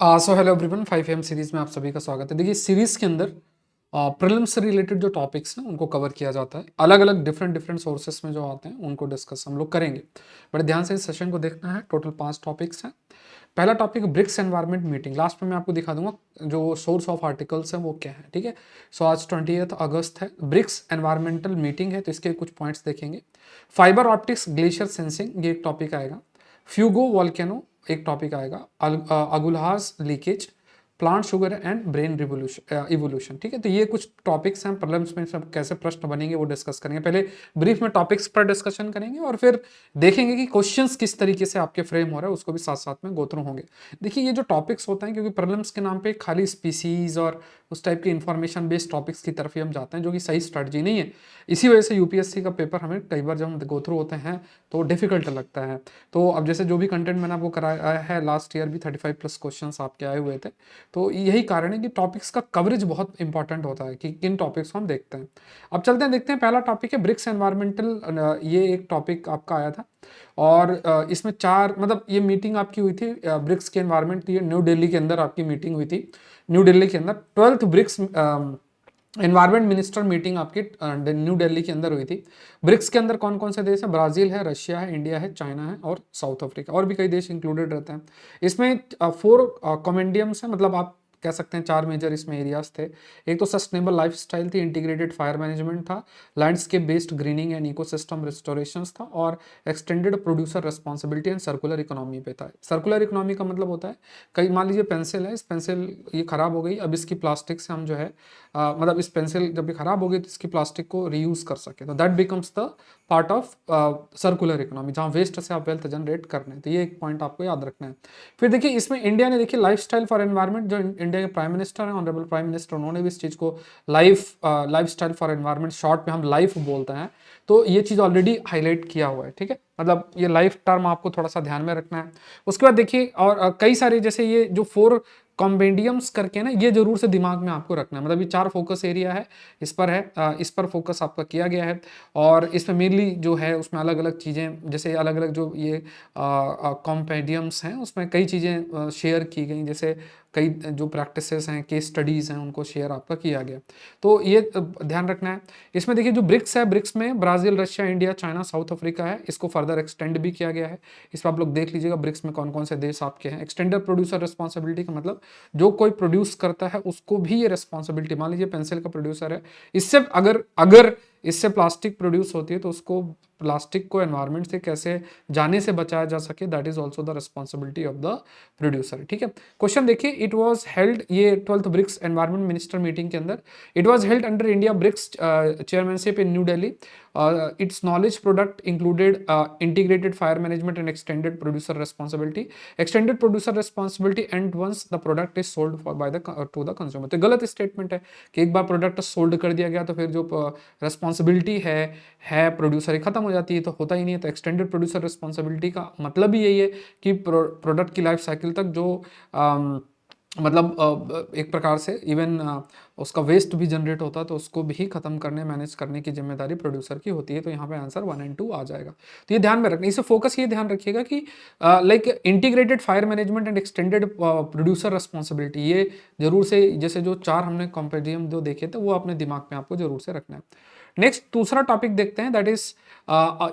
So hello everyone 5 AM series में आप सभी का स्वागत है। देखिए सीरीज के अंदर प्रीलिम्स से रिलेटेड जो टॉपिक्स हैं उनको कवर किया जाता है। अलग अलग डिफरेंट डिफरेंट सोर्सेस में जो आते हैं उनको डिस्कस हम लोग करेंगे। बड़े ध्यान से इस सेशन को देखना है। टोटल 5 टॉपिक्स हैं। पहला topic BRICS environment meeting. Last में मैं आपको दिखा दूंगा जो सोर्स ऑफ आर्टिकल्स हैं वो क्या है। ठीक है। सो आज 20 अगस्त है। ब्रिक्स एनवायरमेंटल मीटिंग है तो इसके कुछ पॉइंट्स देखेंगे। फाइबर ऑप्टिक्स ग्लेशियर सेंसिंग ये एक टॉपिक आएगा। फ्यूगो वॉल्केनो एक टॉपिक आएगा। Agulhas leakage, plant sugar and brain revolution evolution. ठीक है। तो ये कुछ टॉपिक्स हैं। प्रॉब्लम्स में सब कैसे प्रश्न बनेंगे वो डिस्कस करेंगे। पहले ब्रीफ में टॉपिक्स पर डिस्कशन करेंगे और फिर देखेंगे कि क्वेश्चंस किस तरीके से आपके फ्रेम हो रहा है, उसको भी साथ साथ में गो थ्रू होंगे। देखिए ये जो टॉपिक्स होते हैं, क्योंकि प्रॉब्लम्स के नाम पे खाली स्पीसीज और उस टाइप की इंफॉर्मेशन बेस्ड टॉपिक्स की तरफ ही हम जाते हैं, जो कि सही स्ट्रेटजी नहीं है। इसी वजह से यूपीएससी का पेपर हमें कई बार जब हम गो थ्रू होते हैं तो डिफिकल्ट लगता है। तो अब जैसे जो भी कंटेंट मैंने आपको कराया है, लास्ट ईयर भी 35+ क्वेश्चंस आपके आए हुए थे। तो यही कारण है कि टॉपिक्स का कवरेज बहुत इंपॉर्टेंट होता है कि किन टॉपिक्स को हम देखते हैं। अब चलते हैं, देखते हैं। पहला टॉपिक है ब्रिक्स एनवायरमेंटल। ये एक टॉपिक आपका आया था और इसमें चार, मतलब ये मीटिंग आपकी हुई थी ब्रिक्स के एनवायरमेंट। ये न्यू दिल्ली के अंदर आपकी मीटिंग हुई थी। न्यू दिल्ली के अंदर 12th BRICS environment minister meeting आपकी न्यू दिल्ली के अंदर हुई थी। ब्रिक्स के अंदर कौन कौन से देश है? ब्राजील है, रशिया है, इंडिया है, चाइना है और साउथ अफ्रीका, और भी कई देश इंक्लूडेड रहते हैं इसमें। 4 कॉमेंडियम्स हैं, मतलब आप कह सकते हैं 4 मेजर इसमें एरियाज थे। एक तो सस्टेनेबल लाइफस्टाइल थी, इंटीग्रेटेड फायर मैनेजमेंट था, landscape based greening and ecosystem restorations था, और extended producer responsibility and circular economy पे था। सर्कुलर इकोनॉमी का मतलब होता है, कई मान लीजिए पेंसिल है, इस पेंसिल ये खराब हो गई, अब इसकी प्लास्टिक से हम जो है मतलब इस पेंसिल जब भी खराब हो गई तो इसकी प्लास्टिक को रीयूज कर सके, तो that becomes the part of circular economy, जहाँ वेस्ट से आप वेल्थ जनरेट करने हैं। तो ये एक पॉइंट आपको याद रखना है। फिर देखिए इसमें इंडिया ने, देखिए लाइफस्टाइल फॉर एनवायरनमेंट, जो इंडिया के प्राइम मिनिस्टर हैं, ऑनरेबल प्राइम मिनिस्टर, उन्होंने भी इस चीज़ को लाइफस्टाइल फॉर एनवायरनमेंट, शॉर्ट में हम लाइफ बोलते हैं, तो ये चीज़ ऑलरेडी हाईलाइट किया हुआ है। ठीक है। मतलब ये लाइफ टर्म आपको थोड़ा सा ध्यान में रखना है। उसके बाद देखिए और कई सारे, जैसे ये जो 4 कॉम्पेंडियम्स करके ना, ये जरूर से दिमाग में आपको रखना है। मतलब ये 4 फोकस एरिया है, इस पर है, इस पर फोकस आपका किया गया है। और इसमें मेनली जो है उसमें अलग अलग चीज़ें, जैसे अलग अलग जो ये कॉम्पेंडियम्स हैं उसमें कई चीज़ें शेयर की गई, जैसे कई जो प्रैक्टिसेस हैं, केस स्टडीज़ हैं, उनको शेयर आपका किया गया। तो ये ध्यान रखना है। इसमें देखिए जो ब्रिक्स है, ब्रिक्स में Brazil, Russia, India, China, south Africa है। इसको फर्दर एक्सटेंड भी किया गया है। इस पर आप लोग देख लीजिएगा ब्रिक्स में कौन कौन से देश आपके हैं। एक्सटेंडर प्रोड्यूसर रिस्पॉन्सिबिलिटी का मतलब जो कोई प्रोड्यूस करता है उसको भी ये रिस्पॉन्सिबिलिटी, मान लीजिए पेंसिल का प्रोड्यूसर है, इससे अगर अगर इससे प्लास्टिक प्रोड्यूस होती है तो उसको, प्लास्टिक को एनवायरनमेंट से कैसे जाने से बचाया जा सके, that is also the responsibility of the producer. ठीक है। क्वेश्चन देखिए, इट वॉज हेल्ड, ये 12th BRICS environment minister meeting के अंदर, it was held under India BRICS chairmanship in new Delhi. Its knowledge product included integrated fire management and extended producer responsibility. Extended producer responsibility and once the product is sold for by the to the consumer. तो गलत statement है कि एक बार product sold कर दिया गया तो फिर जो रिस्पॉन्सिबिलिटी है प्रोड्यूसर की खत्म हो जाती है, तो होता ही नहीं है। तो एक्सटेंडेड प्रोड्यूसर रिस्पॉन्सिबिलिटी का मतलब ही यही है कि प्रोडक्ट की लाइफ साइकिल तक जो मतलब एक प्रकार से इवन उसका वेस्ट भी जनरेट होता है तो उसको भी खत्म करने, मैनेज करने की जिम्मेदारी प्रोड्यूसर की होती है। तो यहाँ पे आंसर 1 और 2 आ जाएगा। तो ये ध्यान में रखना, इसे फोकस ये ध्यान रखिएगा कि like integrated fire management and extended producer responsibility, ये जरूर से, जैसे जो 4 हमने कॉम्पेडियम जो देखे थे वो अपने दिमाग में आपको जरूर से रखना है। नेक्स्ट दूसरा टॉपिक देखते हैं, दैट इज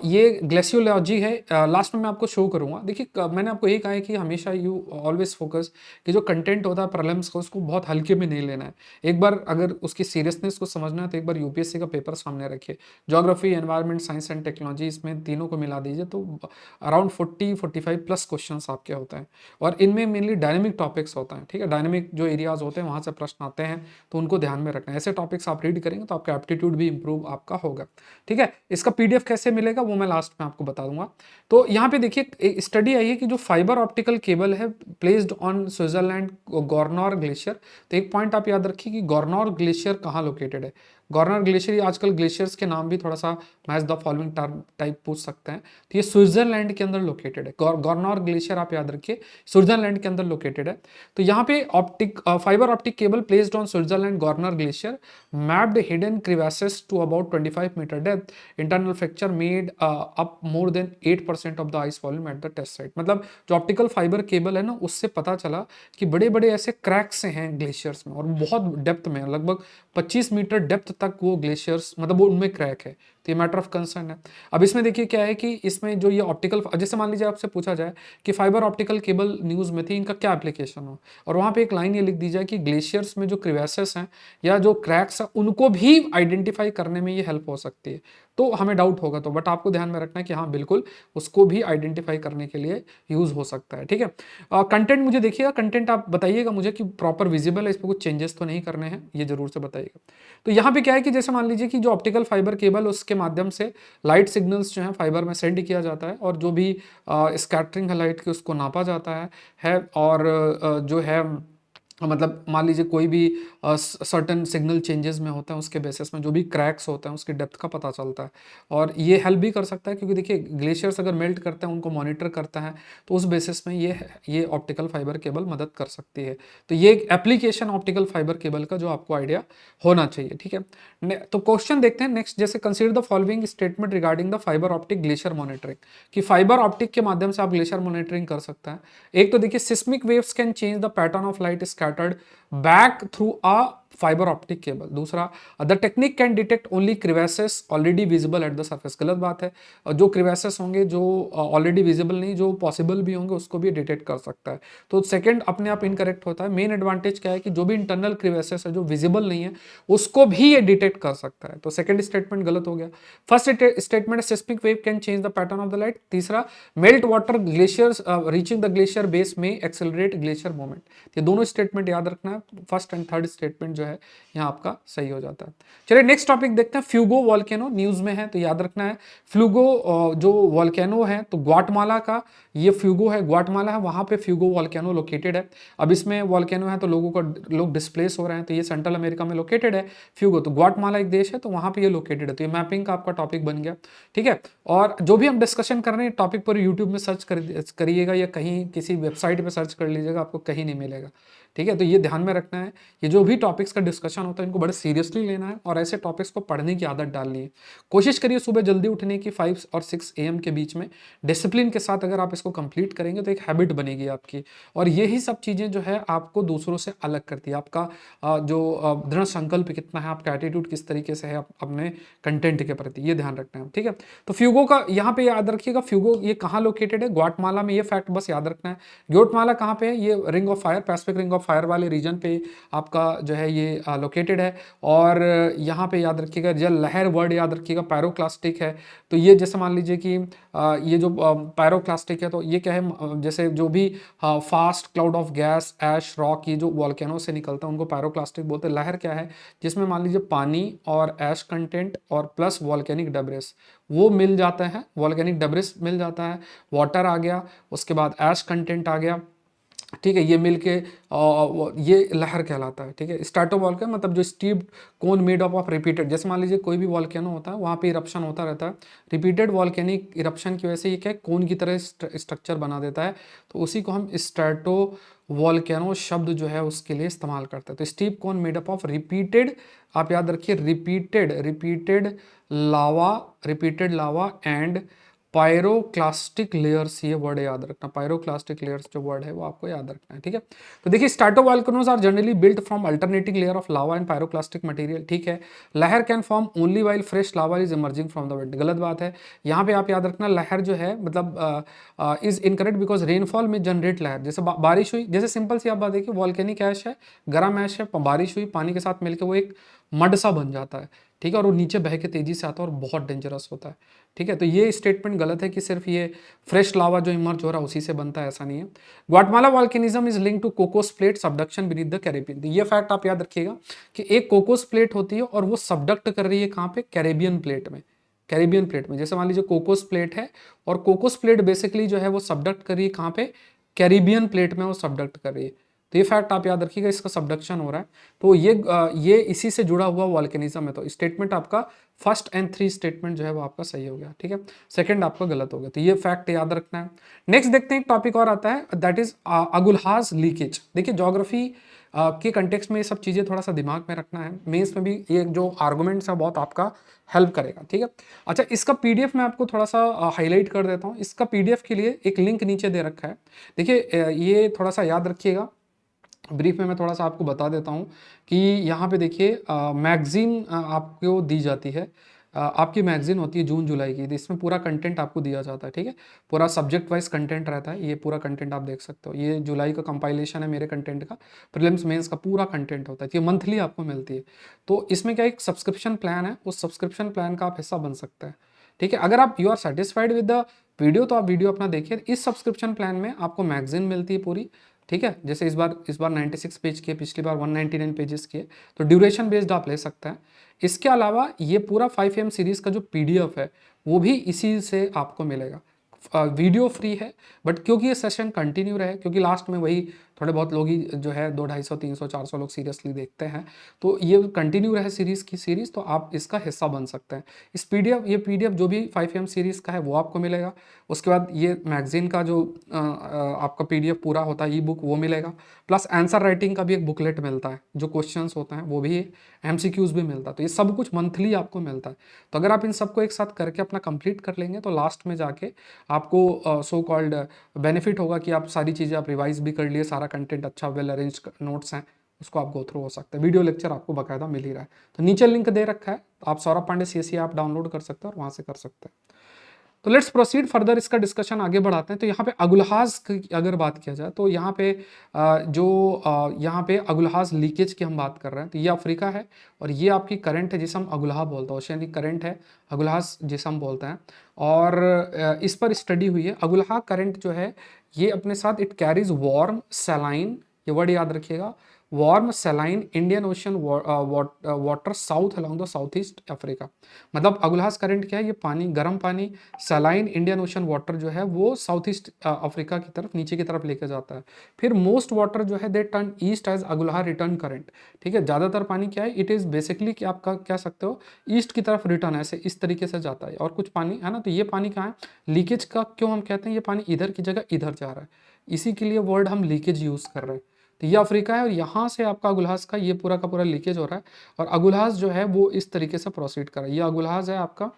ये ग्लेशियोलॉजी है। लास्ट में मैं आपको शो करूंगा। देखिए मैंने आपको यही कहा है कि हमेशा यू ऑलवेज फोकस कि जो कंटेंट होता है प्रॉब्लम्स का, उसको बहुत हल्के में नहीं लेना है। एक बार अगर उसकी सीरियसनेस को समझना है तो एक बार यूपीएससी का पेपर सामने रखिए। Geography, environment, science and technology, इसमें तीनों को मिला दीजिए तो अराउंड 40-45+ क्वेश्चन आपके होते हैं। और इनमें मेनली डायनेमिक टॉपिक्स होता है। ठीक है। डायनेमिक जो एरियाज होते हैं वहां से प्रश्न आते हैं, तो उनको ध्यान में रखना है। ऐसे टॉपिक्स आप रीड करेंगे तो आपका एप्टीट्यूड भी इंप्रूव आपका होगा। ठीक है। इसका पीडीएफ कैसे मिलेगा वो मैं लास्ट में आपको बता दूंगा। तो यहाँ पे देखिए एक स्टडी आई है कि जो फाइबर ऑप्टिकल केबल है placed on Switzerland Gorner glacier. तो एक पॉइंट आप याद रखिए कि गॉर्नर ग्लेशियर कहाँ लोकेटेड है। गॉर्नर ग्लेशियर, आजकल ग्लेशियर्स के नाम भी थोड़ा सा match the following term type पूछ सकते हैं। तो ये स्विट्जरलैंड के अंदर लोकेटेड है। गॉर्नर ग्लेशियर आप याद रखिए स्विट्जरलैंड के अंदर लोकेटेड है। तो यहाँ पे fibre optic cable placed on Switzerland Gorner glacier mapped hidden crevasses to about 25 metre depth, internal fracture made up more than 8% of the ice volume at the test site. मतलब जो optical fibre cable है ना, उससे पता चला कि बड़े बड़े ऐसे क्रैक्स हैं ग्लेशियर्स में और बहुत डेप्थ में, लगभग 25 मीटर डेप्थ तक वो ग्लेशियर्स, मतलब वो उनमें क्रैक है। तो ये मैटर ऑफ कंसर्न है। अब इसमें देखिए क्या है कि इसमें जो ये ऑप्टिकल, जैसे मान लीजिए आपसे पूछा जाए कि फाइबर ऑप्टिकल केबल न्यूज़ में थी, इनका क्या एप्लीकेशन हो, और वहाँ पे एक लाइन ये लिख दी जाए कि ग्लेशियर्स में जो क्रिवेसेस हैं या जो क्रैक्स हैं उनको भी आइडेंटिफाई करने में ये हेल्प हो सकती है। तो हमें डाउट होगा तो, बट आपको ध्यान में रखना है कि हाँ बिल्कुल उसको भी आइडेंटिफाई करने के लिए यूज़ हो सकता है। ठीक है, कंटेंट मुझे देखिएगा, कंटेंट आप बताइएगा मुझे कि प्रॉपर विजिबल है, इस पर कुछ चेंजेस तो नहीं करने हैं, ये जरूर से बताइएगा। तो यहाँ पे क्या है कि जैसे मान लीजिए कि जो ऑप्टिकल फाइबर केबल, उसके माध्यम से लाइट सिग्नल्स जो है फाइबर में सेंड किया जाता है, और जो भी स्कैटरिंग है लाइट की उसको नापा जाता है और जो है मतलब मान लीजिए कोई भी सर्टन सिग्नल चेंजेस में होता है, उसके बेसिस में जो भी क्रैक्स होते हैं उसकी डेप्थ का पता चलता है। और ये हेल्प भी कर सकता है क्योंकि देखिए ग्लेशियर्स अगर मेल्ट करते हैं उनको मॉनिटर करता है, तो उस बेसिस में ये ऑप्टिकल फाइबर केबल मदद कर सकती है। तो ये एक एप्लीकेशन ऑप्टिकल फाइबर केबल का जो आपको आइडिया होना चाहिए। ठीक है, तो क्वेश्चन देखते हैं नेक्स्ट। जैसे consider the following statement regarding the fibre optic glacier monitoring, कि फाइबर ऑप्टिक के माध्यम से आप ग्लेशियर मॉनिटरिंग कर सकते हैं। एक तो देखिए seismic waves can change the pattern of light scattered back through a fibre optic cable. दूसरा, the technique can detect only crevasses already visible at the surface. गलत बात है, जो क्रिवेसेस होंगे जो ऑलरेडी विजिबल नहीं, जो पॉसिबल भी होंगे उसको भी डिटेक्ट कर सकता है। तो सेकंड अपने आप इनकरेक्ट होता है। मेन एडवांटेज क्या है कि जो भी इंटरनल क्रिवेसेस है जो विजिबल नहीं है उसको भी ये डिटेक्ट कर सकता है। तो सेकंड स्टेटमेंट गलत हो गया। First statement seismic wave can change the pattern of the light. तीसरा, melt water glaciers reaching the glacier base में एक्सेलरेट ग्लेशियर मूवमेंट। ये दोनों स्टेटमेंट याद रखना है, फर्स्ट एंड थर्ड स्टेटमेंट जो है यहाँ आपका सही हो जाता है। चलिए नेक्स्ट टॉपिक देखते हैं। फ्यूगो वॉल्केनो न्यूज में है तो याद रखना है, फ्यूगो जो वॉल्केनो है तो ग्वाटेमाला का ये फ्यूगो है, ग्वाटेमाला है, वहां पे फ्यूगो वॉल्केनो लोकेटेड है। अब इसमें वॉल्केनो है तो लोग डिस्प्लेस हो रहे हैं, तो ये सेंट्रल अमेरिका में लोकेटेड है फ्यूगो। तो ग्वाटेमाला एक देश है तो वहां पे ये लोकेटेड है। तो ये मैपिंग का आपका टॉपिक बन गया। ठीक है, और जो भी हम डिस्कशन कर रहे हैं टॉपिक पर यूट्यूब में सर्च करिएगा या कहीं किसी वेबसाइट पर सर्च कर लीजिएगा, आपको कहीं नहीं मिलेगा। ठीक है, तो ये ध्यान में रखना है, ये जो भी टॉपिक्स का डिस्कशन होता है इनको बड़े सीरियसली लेना है और ऐसे टॉपिक्स को पढ़ने की आदत डालनी है। कोशिश करिए सुबह जल्दी उठने की, 5 और 6 AM के बीच में डिसिप्लिन के साथ अगर आप इसको कंप्लीट करेंगे तो एक हैबिट बनेगी आपकी। और यही सब चीज़ें जो है आपको दूसरों से अलग करती है। आपका जो दृढ़ संकल्प कितना है, आपका एटीट्यूड किस तरीके से है अपने कंटेंट के प्रति, ये ध्यान रखना है। ठीक है, तो फ्यूगो का यहाँ पे याद रखिएगा, फ्यूगो ये कहाँ लोकेटेड है, ग्वाटेमाला में। ये फैक्ट बस याद रखना है। ग्वाटेमाला कहाँ पे है, ये ring of fire, Pacific ring of fire वाले रीजन पे आपका जो है ये लोकेटेड है। और यहाँ पे याद रखिएगा जल लहर वर्ड याद रखिएगा, पायरोक्लास्टिक है। तो ये जैसे मान लीजिए कि ये जो पायरोक्लास्टिक है तो ये क्या है, जैसे जो भी fast cloud of gas ash rock ये जो वॉल्केनो से निकलता है उनको पायरोक्लास्टिक बोलते हैं। लहर क्या है, जिसमें मान लीजिए पानी और ऐश कंटेंट और प्लस वॉल्केनिक डब्रिस वो मिल जाते हैं, वॉल्केनिक डब्रिस मिल जाता है, वाटर आ गया, उसके बाद ऐश कंटेंट आ गया। ठीक है, ये मिलके ये लहर कहलाता है। ठीक है, स्ट्रैटोवॉल्केनो मतलब जो steeped cone made up of repeated, जैसे मान लीजिए कोई भी वॉल्केनो होता है वहाँ पे इरप्शन होता रहता है, रिपीटेड वॉल्केनिक इरप्शन की वजह से ये क्या है, कोन की तरह स्ट्रक्चर बना देता है। तो उसी को हम स्ट्रैटो वॉल्केनो शब्द जो है उसके लिए इस्तेमाल करते हैं। तो steep cone made up of repeated, आप याद रखिए repeated lava and pyroclastic layers, ये वर्ड याद रखना, पायरोक्लास्टिक लेयर्स जो वर्ड है वो आपको याद रखना है। ठीक है, तो देखिए stratovolcanoes are generally built from alternating layer of lava and pyroclastic material. ठीक है, lahar can form only while fresh lava is emerging from the vent. गलत बात है, यहाँ पे आप याद रखना लहर जो है मतलब इज इनकरेक्ट बिकॉज रेनफॉल में जनरेट लहर। जैसे बारिश हुई, जैसे सिंपल सी आप बात देखिए, वॉल्केनिक ऐश है, गर्म ऐश है, बारिश हुई पानी के साथ मिलकर वो एक मड सा बन जाता है। ठीक है, और वो नीचे बह के तेजी से आता है और बहुत डेंजरस होता है। ठीक है, तो ये स्टेटमेंट गलत है कि सिर्फ ये फ्रेश लावा जो इमर्ज हो रहा है उसी से बनता है, ऐसा नहीं है। Guatemala volcanism is link to Cocos plate subduction beneath the Caribbean. ये फैक्ट आप याद रखिएगा कि एक कोकोस प्लेट होती है और वो सबडक्ट कर रही है कहाँ पे, कैरेबियन प्लेट में। कैरेबियन प्लेट में जैसे मान लीजिए कोकोस प्लेट है और कोकोस प्लेट बेसिकली जो है वो सबडक्ट कर रही है कहाँ पे, कैरिबियन प्लेट में वो सबडक्ट कर रही है। तो ये फैक्ट आप याद रखिएगा, इसका सबडक्शन हो रहा है। तो ये इसी से जुड़ा हुआ वॉल्केनिज्म है। तो स्टेटमेंट आपका फर्स्ट एंड 3 स्टेटमेंट जो है वो आपका सही हो गया, ठीक है। सेकंड आपका गलत हो गया, तो ये फैक्ट याद रखना है। नेक्स्ट देखते हैं, एक टॉपिक और आता है, दैट इज अगुलहाज लीकेज। देखिए ज्योग्राफी के कंटेक्स्ट में ये सब चीज़ें थोड़ा सा दिमाग में रखना है, मेंस में भी ये जो आर्गुमेंट्स है बहुत आपका हेल्प करेगा, ठीक है। अच्छा, इसका पीडीएफ मैं आपको थोड़ा सा हाईलाइट कर देता हूँ। इसका पीडीएफ के लिए एक लिंक नीचे दे रखा है। देखिए ये थोड़ा सा याद रखिएगा, ब्रीफ में मैं थोड़ा सा आपको बता देता हूँ कि यहाँ पे देखिए मैगजीन आपको दी जाती है। आपकी मैगजीन होती है जून जुलाई की, तो इसमें पूरा कंटेंट आपको दिया जाता है, ठीक है। पूरा सब्जेक्ट वाइज कंटेंट रहता है, ये पूरा कंटेंट आप देख सकते हो। ये जुलाई का कंपाइलेशन है मेरे कंटेंट का, प्रीलिम्स मेंस का पूरा कंटेंट होता है, ये मंथली आपको मिलती है। तो इसमें क्या एक सब्सक्रिप्शन प्लान है, उस सब्सक्रिप्शन प्लान का आप हिस्सा बन सकते हैं, ठीक है। अगर आप you are satisfied with the video तो आप वीडियो अपना देखिए। इस सब्सक्रिप्शन प्लान में आपको मैगजीन मिलती है पूरी, ठीक है। जैसे इस बार 96 पेज की है, पिछली बार 199 पेजेस की है, तो ड्यूरेशन बेस्ड आप ले सकते हैं। इसके अलावा ये पूरा 5am सीरीज का जो पीडीएफ है वो भी इसी से आपको मिलेगा। वीडियो फ्री है, बट क्योंकि ये सेशन कंटिन्यू रहे, क्योंकि लास्ट में वही थोड़े बहुत लोग ही जो है 200, 250, 300, 400 लोग सीरियसली देखते हैं, तो ये कंटिन्यू रहे सीरीज़ की सीरीज़, तो आप इसका हिस्सा बन सकते हैं। इस पीडीएफ जो भी 5am सीरीज़ का है वो आपको मिलेगा। उसके बाद ये मैगजीन का जो आपका पीडीएफ पूरा होता है, ई बुक, वो मिलेगा। प्लस आंसर राइटिंग का भी एक बुकलेट मिलता है, जो क्वेश्चंस होते हैं वो भी, एमसीक्यूज भी मिलता है। तो ये सब कुछ मंथली आपको मिलता है। तो अगर आप इन सबको एक साथ करके अपना कंप्लीट कर लेंगे तो लास्ट में जाके आपको सो कॉल्ड बेनिफिट होगा कि आप सारी चीज़ें आप रिवाइज भी कर लिए, सारा कंटेंट अच्छा वेल अरेंज नोट्स हैं उसको आप गो थ्रू हो सकते हैं। वीडियो लेक्चर आपको बाकायदा मिल ही रहा है। तो नीचे लिंक दे रखा है, तो आप सौरभ पांडे सीएसई आप डाउनलोड कर सकते हैं और वहाँ से कर सकते हैं। तो लेट्स प्रोसीड फर्दर, इसका डिस्कशन आगे बढ़ाते हैं। तो यहाँ पे अगुलहाज की अगर बात किया जाए तो यहाँ पे यहाँ पे अगुलहाज लीकेज की हम बात कर रहे हैं। तो ये अफ्रीका है और ये आपकी करंट है जिसे हम अगुलहा बोलते हैं, ओशियनिक करंट है, अगुलहाज जिसे हम बोलते हैं। और इस पर स्टडी हुई है। अगुलहा करंट जो है ये अपने साथ इट कैरीज वार्म सलाइन, ये वर्ड याद रखिएगा, warm saline Indian Ocean water south along the south east Africa. मतलब अगुलहास करंट क्या है, ये पानी, गर्म पानी, सलाइन इंडियन ओशन वाटर जो है वो साउथ ईस्ट अफ्रीका की तरफ, नीचे की तरफ लेके जाता है। फिर मोस्ट वाटर जो है they turn east as Agulhas return current, ठीक है। ज़्यादातर पानी क्या है, इट इज़ बेसिकली कि आप कह सकते हो ईस्ट की तरफ रिटर्न, ऐसे इस तरीके से जाता है। और कुछ पानी है ना, तो ये पानी कहाँ है, लीकेज का क्यों हम कहते हैं, ये पानी इधर की जगह इधर जा रहा है, इसी के लिए वर्ड हम लीकेज यूज़ कर रहे हैं। तो ये अफ्रीका है और यहाँ से आपका अगुलहास का ये पूरा का पूरा लीकेज हो रहा है। और अगुलहास जो है वो इस तरीके से प्रोसीड कर रहा है, ये अगुलहास है आपका,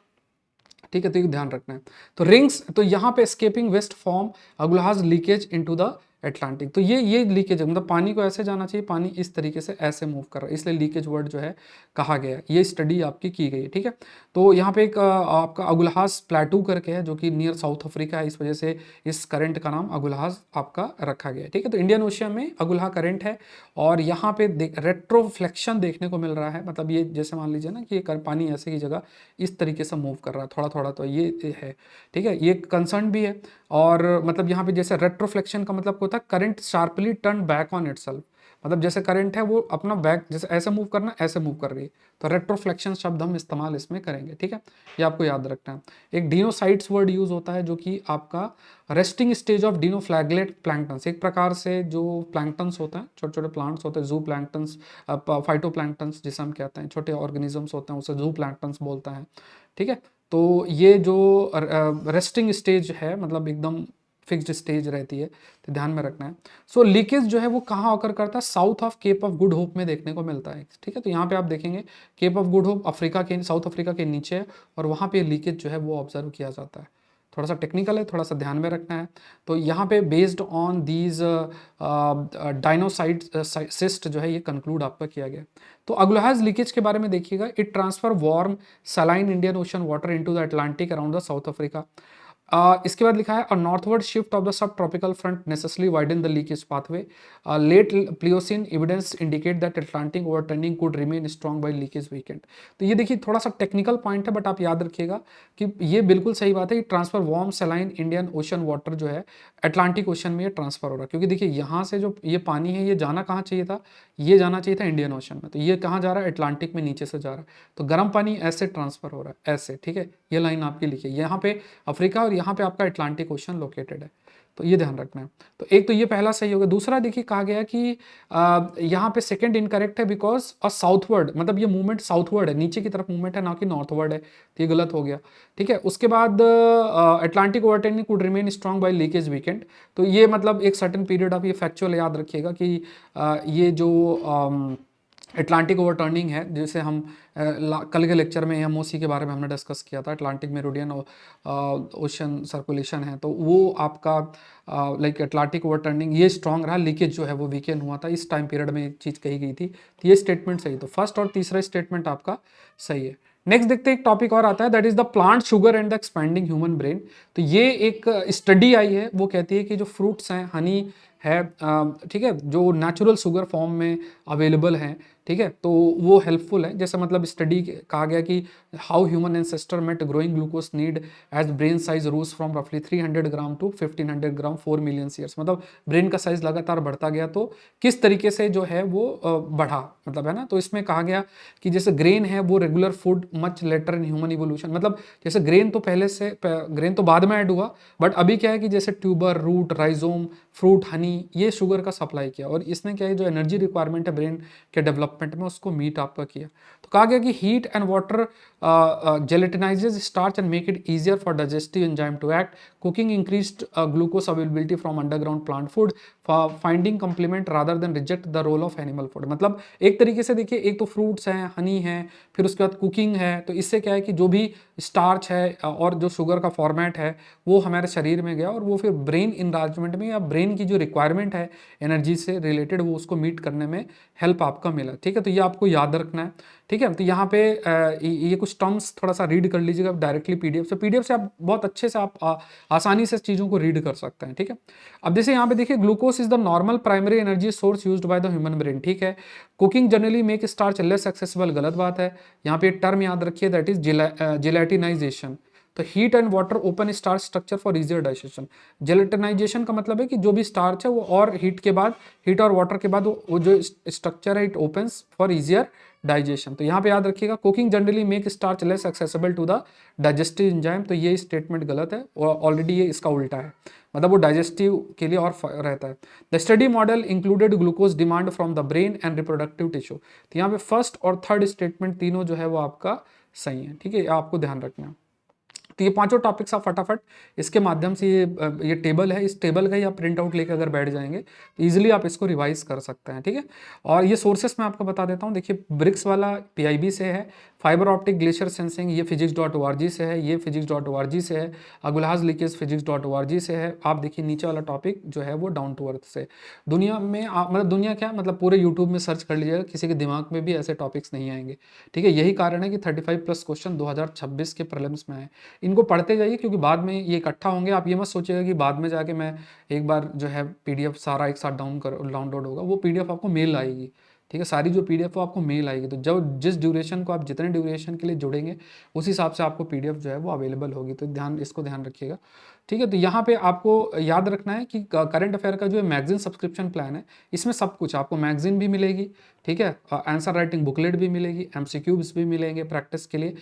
ठीक है। तो ये ध्यान रखना है। तो रिंग्स, तो यहाँ पे escaping west from Agulhas leakage into the Atlantic. तो ये लीकेज है, मतलब पानी को ऐसे जाना चाहिए, पानी इस तरीके से ऐसे मूव कर रहा है, इसलिए लीकेज वर्ड जो है कहा गया है। ये स्टडी आपकी की गई है, ठीक है। तो यहाँ पे एक आपका अगुलहाज प्लेटू करके है जो कि नियर साउथ अफ्रीका है, इस वजह से इस करंट का नाम अगुलहाज आपका रखा गया है, ठीक है। तो इंडियन ओशियन में अगुलहा करंट है और यहाँ पे रेट्रोफ्लेक्शन देखने को मिल रहा है। मतलब ये जैसे मान लीजिए ना कि ये पानी ऐसे की जगह इस तरीके से मूव कर रहा है थोड़ा थोड़ा, तो ये है, ठीक है। ये कंसर्न भी है। और मतलब यहाँ पे जैसे रेट्रोफ्लेक्शन का मतलब होता है current sharply turn back on itself, मतलब जैसे करंट है वो अपना बैक जैसे ऐसे मूव करना, ऐसे मूव कर रही है, तो रेट्रोफ्लेक्शन शब्द हम इस्तेमाल इसमें करेंगे, ठीक है। ये आपको याद रखना है। एक डिनोसाइट्स वर्ड यूज होता है जो कि आपका रेस्टिंग स्टेज ऑफ डिनोफ्लैगलेट प्लैंक्टन्स, एक प्रकार से जो प्लैंक्टन्स होते हैं, छोटे छोटे प्लांट्स होते हैं, जू प्लैंक्टन्स, फाइटो प्लैंक्टन्स जिसे हम कहते हैं, छोटे ऑर्गेनिजम्स होते हैं, उसे जू प्लैंक्टन्स बोलता है, ठीक है। तो ये जो रेस्टिंग स्टेज है, मतलब एकदम फिक्स्ड स्टेज रहती है, तो ध्यान में रखना है। सो लीकेज जो है वो कहाँ ऑकर करता है, south of Cape of Good Hope में देखने को मिलता है, ठीक है। तो यहाँ पे आप देखेंगे Cape of Good Hope Africa के, साउथ अफ्रीका के नीचे है और वहाँ पे लीकेज जो है वो ऑब्जर्व किया जाता है। थोड़ा सा टेक्निकल है, थोड़ा सा ध्यान में रखना है। तो यहाँ पे बेस्ड ऑन दीज डायनोसाइट सिस्ट जो है ये कंक्लूड आपका किया गया। तो अगुलहाज लीकेज के बारे में देखिएगा, it transfer warm saline Indian Ocean water into the Atlantic around the South Africa. इसके बाद लिखा है a northward shift of the subtropical front necessarily widen the leakage pathway, late Pliocene evidence indicate that Atlantic overturning could remain strong by leakage weakened. तो ये देखिए थोड़ा सा technical point है, बट आप याद रखिएगा कि ये बिल्कुल सही बात है कि transfer warm saline Indian Ocean water जो है अटलांटिक ओशन में ये ट्रांसफर हो रहा है, क्योंकि देखिए यहाँ से जो ये पानी है ये जाना कहाँ चाहिए था, ये जाना चाहिए था इंडियन ओशन में, तो ये कहाँ जा रहा है, अटलांटिक में नीचे से जा रहा है। तो गर्म पानी ऐसे ट्रांसफर हो रहा है, ऐसे, ठीक है। ये लाइन आपकी लिखिए, यहाँ पे अफ्रीका और यहाँ पे आपका अटलांटिक ओशन लोकेटेड है। तो ये ध्यान रखना है। तो एक तो ये पहला सही हो गया। दूसरा देखिए कहा गया कि यहाँ पे सेकंड इनकरेक्ट है बिकॉज अ साउथवर्ड, मतलब ये मूवमेंट साउथवर्ड है, नीचे की तरफ मूवमेंट है ना कि नॉर्थवर्ड है, तो ये गलत हो गया। ठीक है, उसके बाद Atlantic overturning could remain strong by leakage weakened. तो ये मतलब एक सर्टेन पीरियड ऑफ, ये फैक्चुअल याद रखिएगा कि ये जो अटलांटिक ओवरटर्निंग है, जैसे हम कल के लेक्चर में एमओसी के बारे में हमने डिस्कस किया था, अटलांटिक मेरिडियन ओशन सर्कुलेशन है, तो वो आपका लाइक अटलांटिक ओवरटर्निंग ये स्ट्रांग रहा, लीकेज जो है वो वीकेंड हुआ था, इस टाइम पीरियड में एक चीज़ कही गई थी। तो ये स्टेटमेंट सही, तो फर्स्ट और तीसरा स्टेटमेंट आपका सही है। नेक्स्ट देखते हैं, एक टॉपिक और आता है, that is the plant sugar and the expanding human brain. तो ये एक स्टडी आई है, वो कहती है कि जो फ्रूट्स हैं, हनी है, ठीक है, जो नेचुरल शुगर फॉर्म में अवेलेबल हैं, ठीक है, तो वो हेल्पफुल है। जैसे मतलब स्टडी कहा गया कि how human ancestor met growing glucose need as brain size rose from रफली 300 gram to 1500 gram 4 million years. मतलब ब्रेन का साइज लगातार बढ़ता गया, तो किस तरीके से जो है वो बढ़ा, मतलब है ना। तो इसमें कहा गया कि जैसे ग्रेन है वो regular food much later in human evolution, मतलब जैसे ग्रेन तो पहले से, ग्रेन तो बाद में ऐड हुआ, बट अभी क्या है कि जैसे tuber, root, rhizome, fruit, honey, ये शुगर का सप्लाई किया, और इसने क्या है जो एनर्जी रिक्वायरमेंट है ब्रेन के डेवलपमेंट में, उसको मीट आपका किया। तो कहा गया कि heat and water gelatinizes starch and make it easier for digestive enzyme to act. Cooking increased glucose availability from underground plant food. Finding complement rather than reject the role of animal food. मतलब एक तरीके से देखिए, एक तो fruits हैं, हनी है, फिर उसके बाद कुकिंग है, तो इससे क्या है कि जो भी स्टार्च है और जो शुगर का फॉर्मेट है वो हमारे शरीर में गया, और वो फिर ब्रेन इनलार्जमेंट में या ब्रेन की जो रिक्वायरमेंट है एनर्जी से रिलेटेड, वो उसको मीट करने में हेल्प आपका मिला। ठीक है, तो ये आपको याद रखना है। ठीक है, तो यहाँ पे ये कुछ टर्म्स थोड़ा सा रीड कर लीजिएगा डायरेक्टली पीडीएफ से। पीडीएफ से आप बहुत अच्छे से आप आसानी से चीज़ों को रीड कर सकते हैं। ठीक है, अब जैसे यहाँ पे देखिए, glucose is the normal primary energy source used by the human brain. ठीक है, cooking generally make starch less accessible, गलत बात है। यहाँ पे टर्म याद रखिए, दैट इज जिलेटिनाइजेशन। तो heat and water open starch structure for easier digestion. Gelatinisation का मतलब है कि जो भी स्टार्च है वो, और हीट के बाद, हीट और वाटर के बाद वो जो स्ट्रक्चर है, it opens for easier digestion. तो यहाँ पे याद रखिएगा, cooking generally make starch less accessible to the digestive enzyme. तो ये स्टेटमेंट गलत है, और ऑलरेडी ये इसका उल्टा है, मतलब वो डाइजेस्टिव के लिए और रहता है। The study model included glucose demand from the brain and reproductive tissue. तो यहाँ पे फर्स्ट और थर्ड स्टेटमेंट तीनों जो है वो आपका सही है। ठीक है, आपको ध्यान रखना है। तो ये पांचों टॉपिक्स आप फटाफट इसके माध्यम से, ये टेबल है, इस टेबल का ही आप प्रिंट आउट लेकर अगर बैठ जाएंगे तो ईजिली आप इसको रिवाइज कर सकते हैं। ठीक है, और ये सोर्सेस मैं आपको बता देता हूँ। देखिए, ब्रिक्स वाला पीआईबी से है, फाइबर ऑप्टिक ग्लेशियर सेंसिंग ये physics.org से है, ये physics.org से है, अगुलहाज लीकेज physics.org से है। आप देखिए नीचे वाला टॉपिक जो है वो डाउन टू अर्थ से। दुनिया में मतलब दुनिया क्या, मतलब पूरे यूट्यूब में सर्च कर लीजिएगा, किसी के दिमाग में भी ऐसे टॉपिक्स नहीं आएंगे। ठीक है, यही कारण है कि 35+ क्वेश्चन 2026 के प्रीलिम्स में आए। इनको पढ़ते जाइए, क्योंकि बाद में ये इकट्ठा होंगे। आप ये मत सोचिएगा कि बाद में जाके मैं एक बार जो है पीडीएफ सारा एक साथ डाउनलोड होगा, वो पीडीएफ आपको मेल आएगी। ठीक है, सारी जो पीडीएफ वो आपको मेल आएगी, तो जब जिस ड्यूरेशन को आप जितने ड्यूरेशन के लिए जुड़ेंगे उस हिसाब से आपको पीडीएफ जो है वो अवेलेबल होगी। तो इसको ध्यान रखिएगा। ठीक है, तो यहाँ पे आपको याद रखना है कि करंट अफेयर का जो मैगजीन सब्सक्रिप्शन प्लान है, इसमें सब कुछ आपको, मैगजीन भी मिलेगी, ठीक है, आंसर राइटिंग बुकलेट भी मिलेगी, एमसीक्यूज भी मिलेंगे प्रैक्टिस के लिए,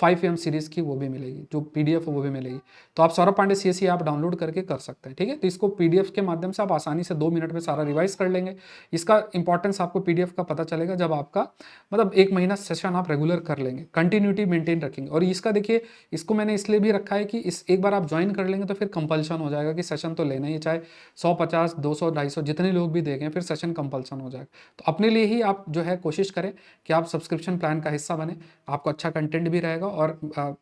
5am सीरीज की वो भी मिलेगी, जो पीडीएफ है वो भी मिलेगी। तो आप सौरभ पांडे सीएसई आप डाउनलोड करके कर सकते हैं। ठीक है, तो इसको पीडीएफ के माध्यम से आप आसानी से 2 मिनट में सारा रिवाइज कर लेंगे। इसका इंपॉर्टेंस आपको पीडीएफ का पता चलेगा जब आपका मतलब 1 महीना सेशन आप रेगुलर कर लेंगे, कंटिन्यूटी मेंटेन रखेंगे। और इसका देखिए, इसको मैंने इसलिए भी रखा है कि इस एक बार आप ज्वाइन कर लेंगे तो फिर कंपल्शन हो जाएगा कि सेशन तो लेना ही, चाहे 100, 50, 200, 250 जितने लोग भी देखें, फिर सेशन कंपल्सन हो जाएगा। तो अपने लिए ही आप जो है कोशिश करें कि आप सब्सक्रिप्शन प्लान का हिस्सा बने, आपको अच्छा कंटेंट भी रहेगा, और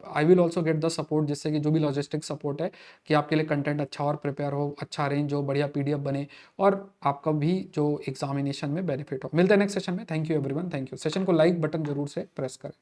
I will also get the support, जिससे कि जो भी लॉजिस्टिक सपोर्ट है कि आपके लिए कंटेंट अच्छा और प्रिपेयर हो, अच्छा अरेंज हो, बढ़िया पीडीएफ बने, और आपका भी जो एग्जामिनेशन में बेनिफिट हो। मिलते हैं नेक्स्ट सेशन में। Thank you everyone, thank you. Session को लाइक बटन जरूर से प्रेस करें।